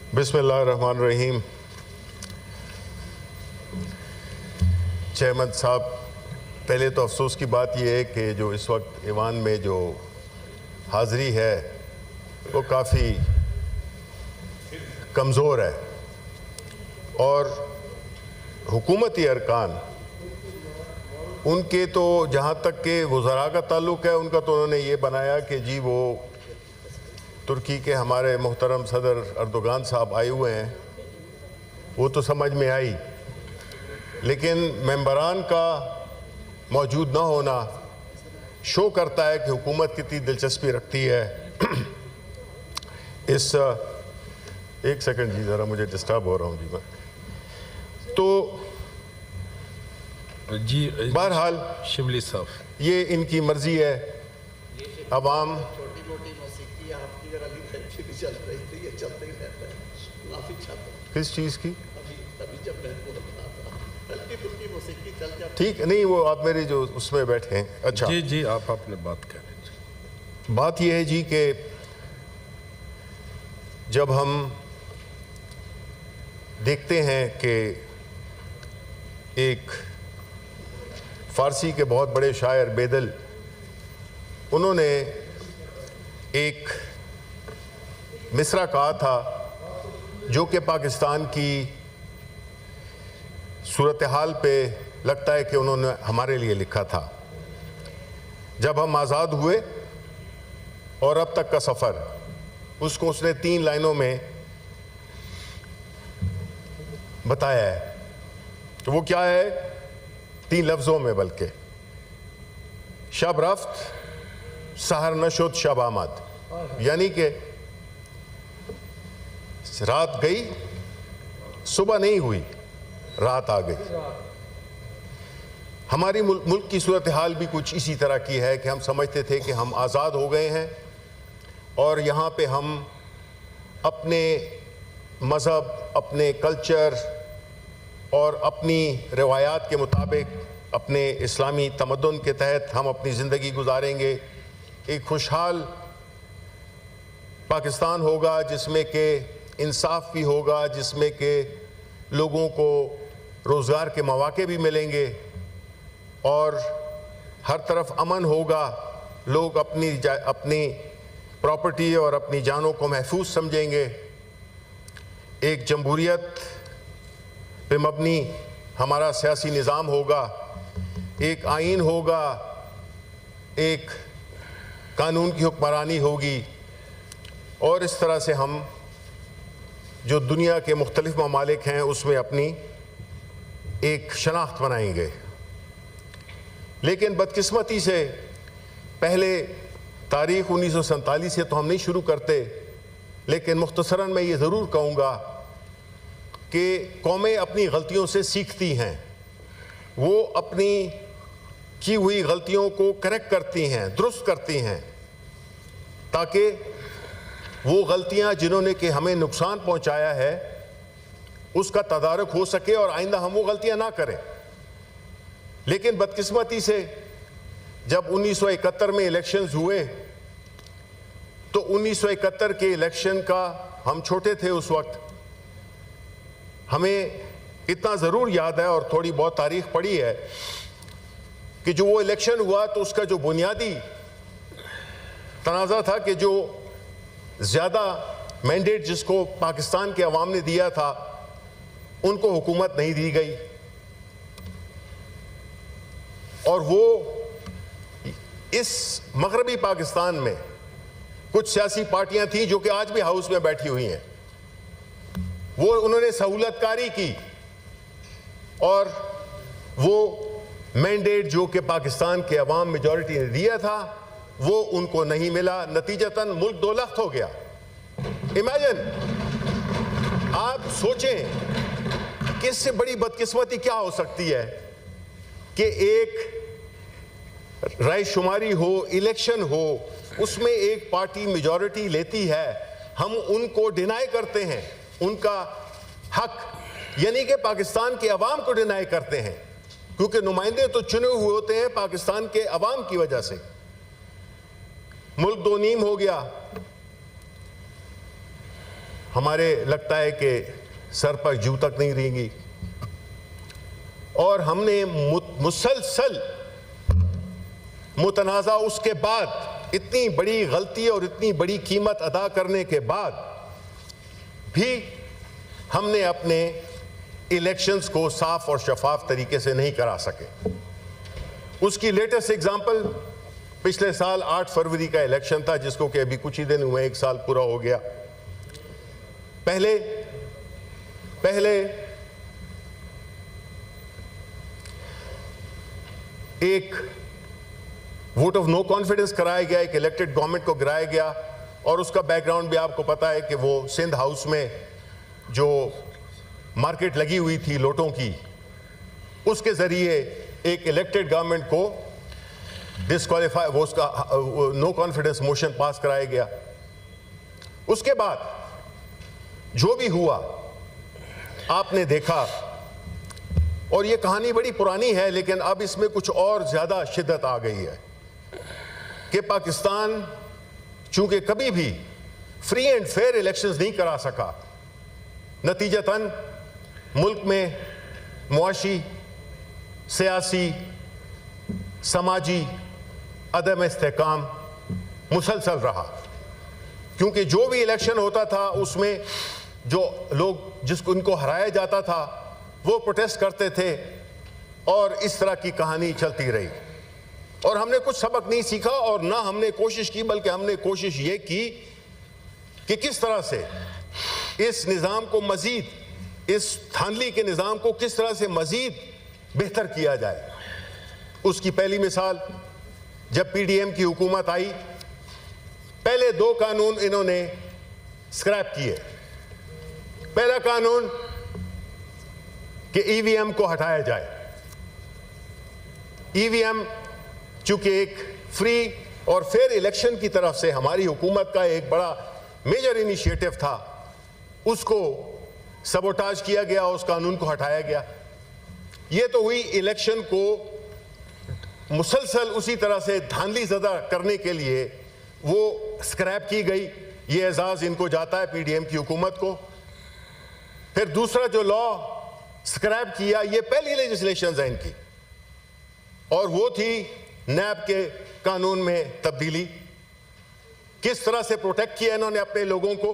बिस्मिल्लाहिर्रहमानिर्रहीम। चेयरमैन साहब, पहले तो अफसोस की बात यह है कि जो इस वक्त ईवान में जो हाज़िरी है वो काफ़ी कमज़ोर है और हुकूमती अरकान उनके तो जहाँ तक के वज़रा का ताल्लुक़ है उनका तो उन्होंने ये बनाया कि जी वो तुर्की के हमारे मोहतरम सदर अर्दोगान साहब आए हुए हैं, वो तो समझ में आई, लेकिन मेंबरान का मौजूद ना होना शो करता है कि हुकूमत कितनी दिलचस्पी रखती है इस एक सेकंड जी, ज़रा मुझे डिस्टर्ब हो रहा हूँ जी मैं तो जी। बहरहाल शिबली साहब, ये इनकी मर्जी है। अवाम छोटी मोटी मौसीकी आपकी जरा भी चल रही थी, ये चलते ही रहता है, काफी छात्र किस चीज़ की अभी जब मैं बोल रहा था हल्की फुल्की मौसीकी चल जाती। ठीक नहीं, वो आप मेरे जो उसमें बैठे हैं। अच्छा जी जी, आप अपने बात कर लीजिए। बात यह है जी कि जब हम देखते हैं कि एक फ़ारसी के बहुत बड़े शायर बेदल, उन्होंने एक मिसरा कहा था जो कि पाकिस्तान की सूरत हाल पे लगता है कि उन्होंने हमारे लिए लिखा था। जब हम आज़ाद हुए और अब तक का सफ़र, उसको उसने 3 लाइनों में बताया है। तो वो क्या है? 3 लफ्ज़ों में बल्कि, शब रफ्त सहर नशुद शब आमद, यानी कि रात गई सुबह नहीं हुई, रात आ गई। हमारी मुल्क की सूरत हाल भी कुछ इसी तरह की है कि हम समझते थे कि हम आज़ाद हो गए हैं और यहाँ पे हम अपने मज़हब, अपने कल्चर और अपनी रवायात के मुताबिक अपने इस्लामी तमद्दुन के तहत हम अपनी ज़िंदगी गुजारेंगे। एक खुशहाल पाकिस्तान होगा जिसमें कि इंसाफ भी होगा, जिसमें कि लोगों को रोज़गार के मौके भी मिलेंगे और हर तरफ अमन होगा। लोग अपनी प्रॉपर्टी और अपनी जानों को महफूज समझेंगे। एक जमहूरियत पे मबनी हमारा सियासी निज़ाम होगा, एक आइन होगा, एक कानून की हुक्मरानी होगी और इस तरह से हम जो दुनिया के मुख्तलिफ ममालिक हैं उसमें अपनी एक शनाख्त बनाएंगे। लेकिन बदकिस्मती से पहले तारीख़ 1947 से तो हम नहीं शुरू करते, लेकिन मुख्तसरन मैं ये ज़रूर कहूँगा कि कौमें अपनी गलतियों से सीखती हैं, वो अपनी की हुई गलतियों को करेक्ट करती हैं, दुरुस्त करती हैं, ताकि वो गलतियां जिन्होंने कि हमें नुकसान पहुंचाया है उसका तदारुक हो सके और आइंदा हम वो गलतियां ना करें। लेकिन बदकिस्मती से जब 1971 में इलेक्शंस हुए तो 1971 के इलेक्शन का, हम छोटे थे उस वक्त, हमें इतना ज़रूर याद है और थोड़ी बहुत तारीख़ पढ़ी है कि जो वो इलेक्शन हुआ तो उसका जो बुनियादी तनाज़ा था कि जो ज़्यादा मैंडेट जिसको पाकिस्तान के अवाम ने दिया था उनको हुकूमत नहीं दी गई और वो इस मगरबी पाकिस्तान में कुछ सियासी पार्टियां थीं जो कि आज भी हाउस में बैठी हुई हैं, वो उन्होंने सहूलतकारी की और वो मैंडेट जो कि पाकिस्तान के अवाम मेजॉरिटी ने दिया था वो उनको नहीं मिला। नतीजतन मुल्क दो लख्त हो गया। इमेजिन, आप सोचें कि इससे बड़ी बदकिस्मती क्या हो सकती है कि एक राय शुमारी हो, इलेक्शन हो, उसमें एक पार्टी मेजॉरिटी लेती है, हम उनको डिनाई करते हैं उनका हक, यानी कि पाकिस्तान के अवाम को डिनाई करते हैं, क्योंकि नुमाइंदे तो चुने हुए होते हैं पाकिस्तान के अवाम की वजह से। मुल्क दो नीम हो गया। हमारे लगता है कि सर पर जूं तक नहीं रहेंगी। और हमने मुसलसल मुतनाज़ा उसके बाद इतनी बड़ी गलती और इतनी बड़ी कीमत अदा करने के बाद भी हमने अपने इलेक्शंस को साफ और शफाफ तरीके से नहीं करा सके। उसकी लेटेस्ट एग्जांपल पिछले साल 8 फरवरी का इलेक्शन था, जिसको कि अभी कुछ ही दिन हुए, 1 साल पूरा हो गया। पहले एक वोट ऑफ नो कॉन्फिडेंस कराया गया, एक इलेक्टेड गवर्नमेंट को गिराया गया, और उसका बैकग्राउंड भी आपको पता है कि वो सिंध हाउस में जो मार्केट लगी हुई थी लोटों की, उसके जरिए एक इलेक्टेड गवर्नमेंट को डिस्क्वालीफाई, वो उसका नो कॉन्फिडेंस मोशन पास कराया गया। उसके बाद जो भी हुआ आपने देखा, और ये कहानी बड़ी पुरानी है लेकिन अब इसमें कुछ और ज्यादा शिद्दत आ गई है कि पाकिस्तान चूंकि कभी भी फ्री एंड फेयर इलेक्शंस नहीं करा सका, नतीजतन मुल्क में मुआशी, सियासी, समाजी अदम इस्तेहकाम मुसलसल रहा। क्योंकि जो भी इलेक्शन होता था उसमें जो लोग जिसको इनको हराया जाता था वो प्रोटेस्ट करते थे, और इस तरह की कहानी चलती रही। और हमने कुछ सबक नहीं सीखा, और ना हमने कोशिश की, बल्कि हमने कोशिश ये की कि किस तरह से इस निज़ाम को मज़ीद, इस धांधली के निज़ाम को किस तरह से मज़ीद बेहतर किया जाए। उसकी पहली मिसाल, जब पीडीएम की हुकूमत आई, पहले 2 कानून इन्होंने स्क्रैप किए। पहला कानून कि ईवीएम को हटाया जाए। ईवीएम चूंकि एक फ्री और फेयर इलेक्शन की तरफ से हमारी हुकूमत का एक बड़ा मेजर इनिशिएटिव था, उसको सबोटाज किया गया, उस कानून को हटाया गया। ये तो हुई इलेक्शन को मुसलसल उसी तरह से धांधली ज़दा करने के लिए वो स्क्रैप की गई। ये एजाज़ इनको जाता है पीडीएम की हुकूमत को। फिर दूसरा जो लॉ स्क्रैप किया, ये पहली लेजिस्लेशन है इनकी, और वो थी नैब के कानून में तब्दीली। किस तरह से प्रोटेक्ट किया इन्होंने अपने लोगों को,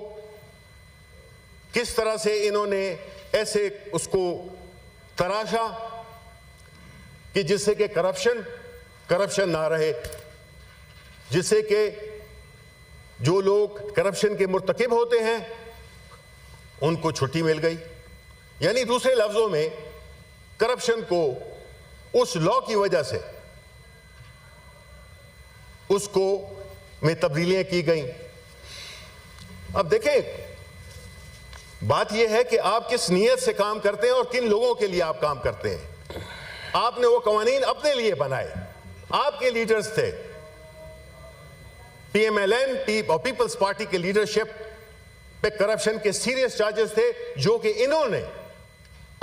किस तरह से इन्होंने ऐसे उसको तराशा कि जिससे कि करप्शन ना रहे, जिससे कि जो लोग करप्शन के मुर्तकिब होते हैं उनको छुट्टी मिल गई। यानी दूसरे लफ्जों में करप्शन को उस लॉ की वजह से उसको में तब्दीलियां की गई। अब देखें, बात यह है कि आप किस नीयत से काम करते हैं और किन लोगों के लिए आप काम करते हैं। आपने वो कवानीन अपने लिए बनाए, आपके लीडर्स थे, पीएमएलएन और पीपल्स पार्टी के लीडरशिप पे करप्शन के सीरियस चार्जेस थे, जो कि इन्होंने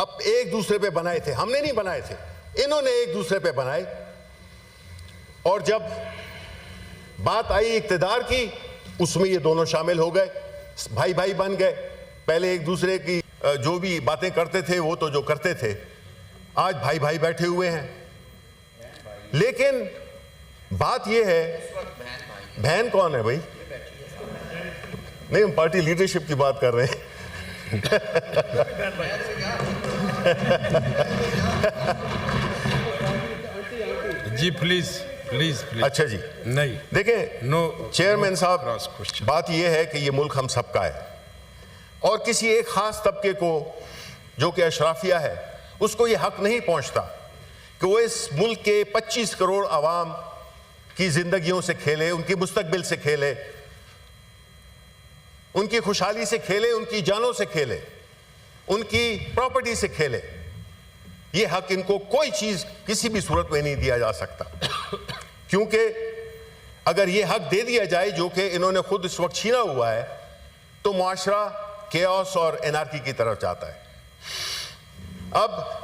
अब एक दूसरे पे बनाए थे। हमने नहीं बनाए थे, इन्होंने एक दूसरे पे बनाए। और जब बात आई इक्तिदार की, उसमें ये दोनों शामिल हो गए, भाई भाई बन गए। पहले एक दूसरे की जो भी बातें करते थे वो तो जो करते थे, आज भाई भाई बैठे हुए हैं। लेकिन बात यह है, बहन कौन है भाई? नहीं, हम पार्टी लीडरशिप की बात कर रहे हैं। जी प्लीज प्लीज प्लीज। अच्छा जी, नहीं देखें नो चेयरमैन साहब, क्रॉस क्वेश्चन। बात यह है कि ये मुल्क हम सबका है, और किसी एक खास तबके को जो कि अशराफिया है उसको ये हक नहीं पहुंचता कि वो इस मुल्क के 25 करोड़ आवाम की जिंदगियों से खेले, उनकी मुस्तकबिल से खेले, उनकी खुशहाली से खेले, उनकी जानों से खेले, उनकी प्रॉपर्टी से खेले। ये हक इनको कोई चीज किसी भी सूरत में नहीं दिया जा सकता, क्योंकि अगर ये हक दे दिया जाए जो कि इन्होंने खुद इस वक्त छीना हुआ है, तो मुआशरा केओस और एनार्की की तरफ जाता है। अब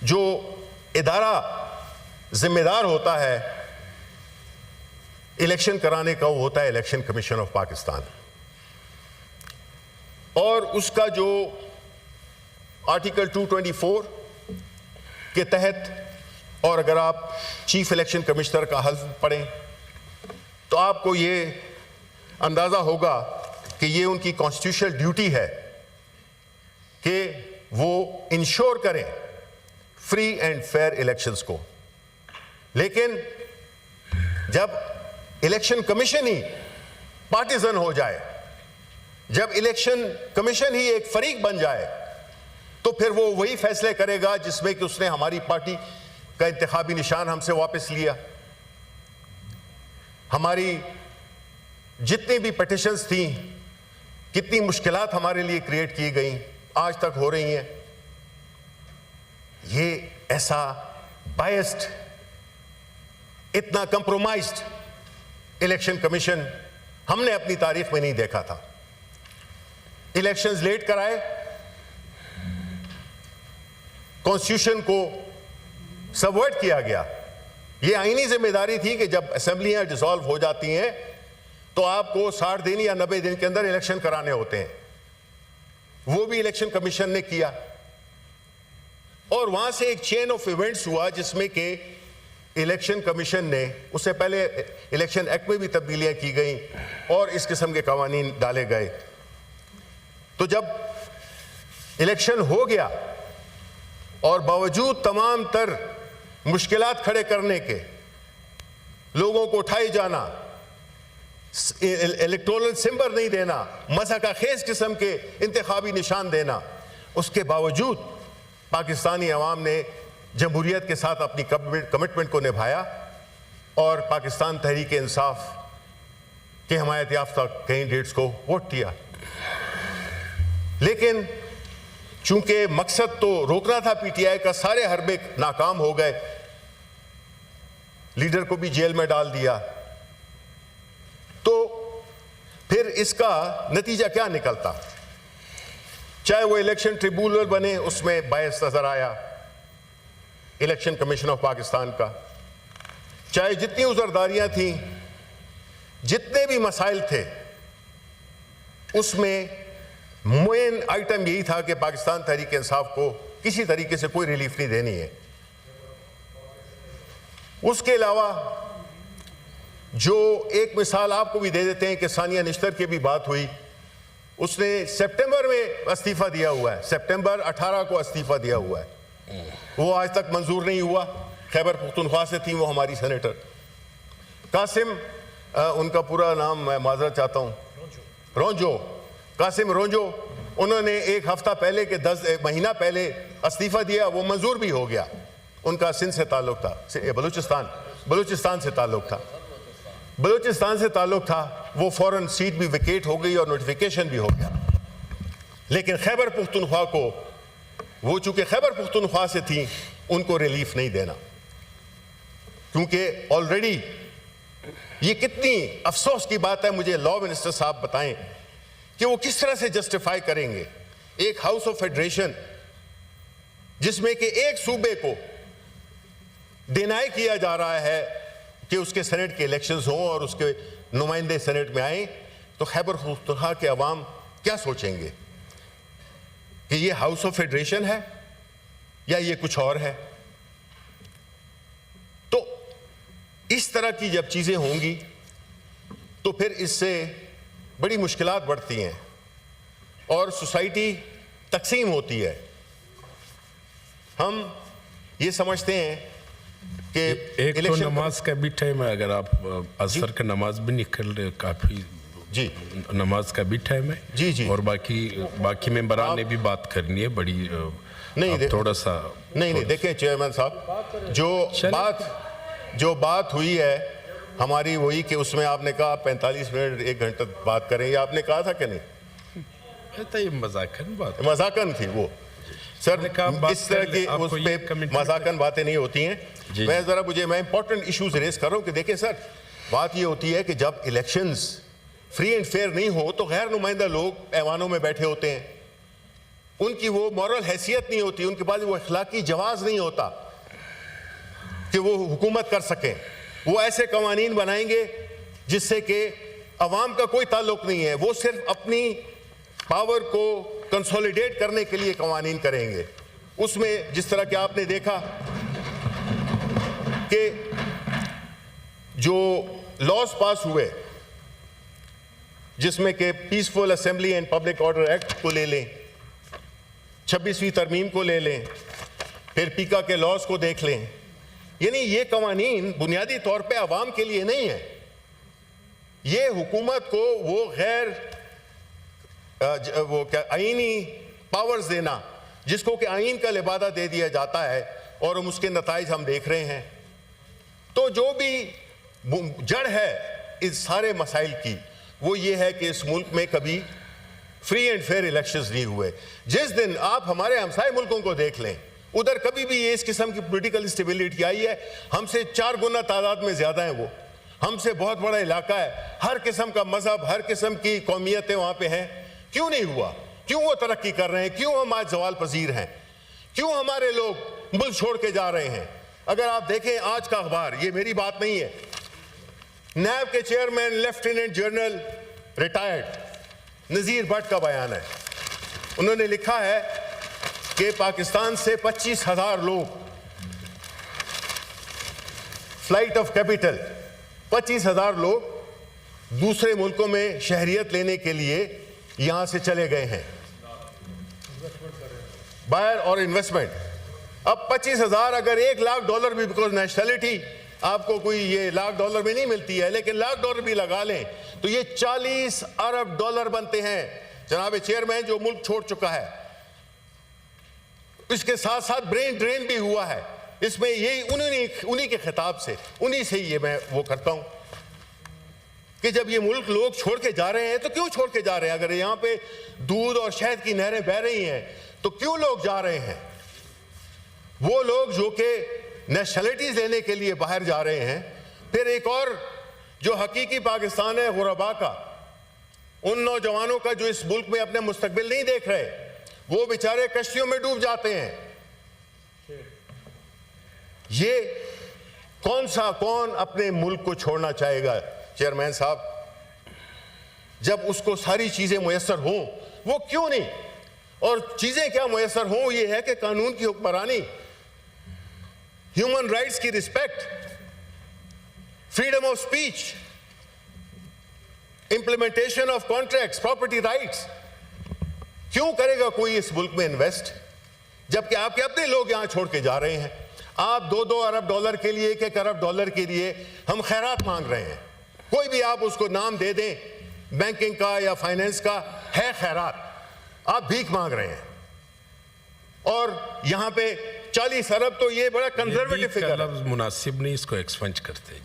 जो इदारा जिम्मेदार होता है इलेक्शन कराने का, वो होता है इलेक्शन कमीशन ऑफ पाकिस्तान। और उसका जो आर्टिकल 224 के तहत, और अगर आप चीफ इलेक्शन कमिश्नर का हल्फ पढ़ें तो आपको ये अंदाजा होगा कि ये उनकी कॉन्स्टिट्यूशनल ड्यूटी है कि वो इंश्योर करें फ्री एंड फेयर इलेक्शंस को। लेकिन जब इलेक्शन कमीशन ही पार्टिजन हो जाए, जब इलेक्शन कमीशन ही एक फरीक बन जाए, तो फिर वो वही फैसले करेगा जिसमें कि उसने हमारी पार्टी का इंतखाबी निशान हमसे वापस लिया। हमारी जितनी भी पिटिशंस थी, कितनी मुश्किलात हमारे लिए क्रिएट की गई, आज तक हो रही हैं। ये ऐसा बायस्ड, इतना कंप्रोमाइज्ड इलेक्शन कमीशन हमने अपनी तारीख में नहीं देखा था। इलेक्शंस लेट कराए, कॉन्स्टिट्यूशन को सबवर्ट किया गया। यह आईनी जिम्मेदारी थी कि जब असेंबलियां डिसॉल्व हो जाती हैं तो आपको 60 दिन या 90 दिन के अंदर इलेक्शन कराने होते हैं। वो भी इलेक्शन कमीशन ने किया और वहां से एक चेन ऑफ इवेंट्स हुआ जिसमें कि इलेक्शन कमीशन ने, उससे पहले इलेक्शन एक्ट में भी तब्दीलियां की गई और इस किस्म के कवानीन डाले गए। तो जब इलेक्शन हो गया और बावजूद तमाम तर मुश्किलात खड़े करने के, लोगों को उठाए जाना, इलेक्टोरल सिंबल नहीं देना, मज़हका खेज किस्म के इंतखाबी निशान देना, उसके बावजूद पाकिस्तानी अवाम ने जमहूरियत के साथ अपनी कमिटमेंट को निभाया और पाकिस्तान तहरीक इंसाफ के हिमायत याफ्ता कैंडिडेट्स को वोट दिया। लेकिन चूंकि मकसद तो रोकना था पीटीआई का, सारे हरबे नाकाम हो गए, लीडर को भी जेल में डाल दिया। तो फिर इसका नतीजा क्या निकलता? चाहे वो इलेक्शन ट्रिब्यूनल बने, उसमें बायस नजर आया इलेक्शन कमीशन ऑफ पाकिस्तान का, चाहे जितनी उजरदारियां थी, जितने भी मसाइल थे, उसमें मेन आइटम यही था कि पाकिस्तान तहरीक इंसाफ को किसी तरीके से कोई रिलीफ नहीं देनी है। उसके अलावा जो एक मिसाल आपको भी दे देते हैं कि सानिया निश्तर की भी बात हुई, उसने सितंबर में इस्तीफा दिया हुआ है, सितंबर 18 को इस्तीफा दिया हुआ है, वो आज तक मंजूर नहीं हुआ। खैबर पुख्तनख्वा से थी वो हमारी सेनेटर कासिम, उनका पूरा नाम मैं माजरत चाहता हूँ, रोंजो, कासिम रोंजो, उन्होंने एक हफ्ता पहले के 10 महीना पहले इस्तीफा दिया, वो मंजूर भी हो गया। उनका सिंध से ताल्लुक था, बलूचिस्तान से ताल्लुक था, बलूचिस्तान से ताल्लुक था, वो फौरन सीट भी विकेट हो गई और नोटिफिकेशन भी हो गया। लेकिन खैबर पुख्तनख्वा को, वो चूंकि खैबर पुख्तनख्वा से थी, उनको रिलीफ नहीं देना, क्योंकि ऑलरेडी ये कितनी अफसोस की बात है, मुझे लॉ मिनिस्टर साहब बताएं कि वो किस तरह से जस्टिफाई करेंगे एक हाउस ऑफ फेडरेशन जिसमें कि एक सूबे को डिनाई किया जा रहा है कि उसके सेनेट के इलेक्शंस हों और उसके नुमाइंदे सेनेट में आए, तो खैबर पुख्तनख्वा के अवाम क्या सोचेंगे कि ये हाउस ऑफ फेडरेशन है या ये कुछ और है? तो इस तरह की जब चीजें होंगी तो फिर इससे बड़ी मुश्किलात बढ़ती हैं और सोसाइटी तकसीम होती है। हम ये समझते हैं कि एक तो नमाज का भी टाइम है, अगर आप असर का नमाज भी निकल रहे, काफी जी नमाज का भी टाइम है जी जी, और बाकी मेंबरान ने भी बात करनी है बड़ी, नहीं थोड़ा सा नहीं देखें चेयरमैन साहब, जो बात हुई है हमारी वही कि उसमें आपने कहा 45 मिनट 1 घंटा बात करें, ये आपने कहा था कि नहीं? तो ये मजाकन थी वो सर, इस तरह की उस पे मजाकन बातें नहीं होती हैं। मैं इंपॉर्टेंट इश्यूज रेज कर रहा हूं कि देखिए सर, बात ये होती है कि जब इलेक्शंस फ्री एंड फेयर नहीं हो तो गैर नुमाइंदा लोग ऐवानों में बैठे होते हैं, उनकी वो मॉरल हैसियत नहीं होती, उनके पास वो अखलाकी जवाज नहीं होता कि वो हुकूमत कर सकें। वो ऐसे कवानीन बनाएंगे जिससे कि अवाम का कोई ताल्लुक नहीं है, वो सिर्फ अपनी पावर को कंसोलिडेट करने के लिए कवानीन करेंगे। उसमें जिस तरह कि आपने देखा कि जो लॉज पास हुए, जिसमें कि peaceful assembly and public order act को ले लें, 26वीं तरमीम को ले लें, फिर पीका के लॉज को देख लें, यानी ये कवानीन बुनियादी तौर पे आवाम के लिए नहीं है। ये हुकूमत को वो आईनी पावर्स देना जिसको कि आइन का लिबादा दे दिया जाता है, और हम उसके नताइज हम देख रहे हैं। तो जो भी जड़ है इस सारे मसाइल की, वो ये है कि इस मुल्क में कभी फ्री एंड फेयर इलेक्शंस नहीं हुए। जिस दिन आप हमारे हमसाए मुल्कों को देख लें, उधर कभी भी ये इस किस्म की पॉलिटिकल स्टेबिलिटी आई है। हमसे 4 गुना तादाद में ज्यादा है वो, हमसे बहुत बड़ा इलाका है, हर किस्म का मजहब, हर किस्म की कौमियतें वहां पे हैं। क्यों नहीं हुआ? क्यों वो तरक्की कर रहे हैं? क्यों हम आज जवाल पजीर हैं? क्यों हमारे लोग मुल्क छोड़ के जा रहे हैं? अगर आप देखें आज का अखबार, ये मेरी बात नहीं है, नैब के चेयरमैन लेफ्टिनेंट जनरल रिटायर्ड नजीर भट्ट का बयान है। उन्होंने लिखा है कि पाकिस्तान से 25,000 लोग, फ्लाइट ऑफ कैपिटल, 25,000 लोग दूसरे मुल्कों में शहरियत लेने के लिए यहां से चले गए हैं, बायर और इन्वेस्टमेंट। अब 25,000 अगर $1,00,000 भी, बिकॉज नेशनलिटी आपको कोई ये $1,00,000 में नहीं मिलती है, लेकिन $1,00,000 भी लगा लें तो ये $40 अरब बनते हैं जनाब चेयरमैन, जो मुल्क छोड़ चुका है। इसके साथ साथ ब्रेन ड्रेन भी हुआ है। इसमें यही उन्हीं के खिताब से, उन्हीं से ये मैं वो करता हूं कि जब ये मुल्क लोग छोड़ के जा रहे हैं तो क्यों छोड़ के जा रहे हैं? अगर यहां पे दूध और शहद की नहरें बह रही हैं तो क्यों लोग जा रहे हैं? वो लोग जो कि नेशनलिटीज लेने के लिए बाहर जा रहे हैं। फिर एक और जो हकीकी पाकिस्तान है गुरबा का, उन नौजवानों का जो इस मुल्क में अपने मुस्तकबिल नहीं देख रहे, वो बेचारे कश्तियों में डूब जाते हैं। ये कौन अपने मुल्क को छोड़ना चाहेगा चेयरमैन साहब, जब उसको सारी चीजें मुयस्सर हों? वो क्यों नहीं? और चीजें क्या मुयस्सर हों? ये है कि कानून की हुक्मरानी, ह्यूमन राइट्स की respect, freedom of speech, implementation of contracts, property rights. क्यों करेगा कोई इस मुल्क में इन्वेस्ट, जबकि आपके अपने लोग यहां छोड़ के जा रहे हैं? आप $2 अरब के लिए, $1 अरब के लिए हम खैरात मांग रहे हैं। कोई भी आप उसको नाम दे दें, बैंकिंग का या फाइनेंस का, है खैरात। आप भीख मांग रहे हैं। और यहां पे 40 अरब तो ये बड़ा कंजर्वेटिव फिगर है, मुनासिब नहीं, इसको एक्सपेंड करते।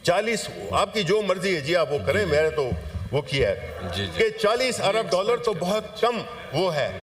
40 आपकी जो मर्जी है जी, आप वो करें, मैंने तो वो किया है कि $40 अरब तो बहुत कम वो है।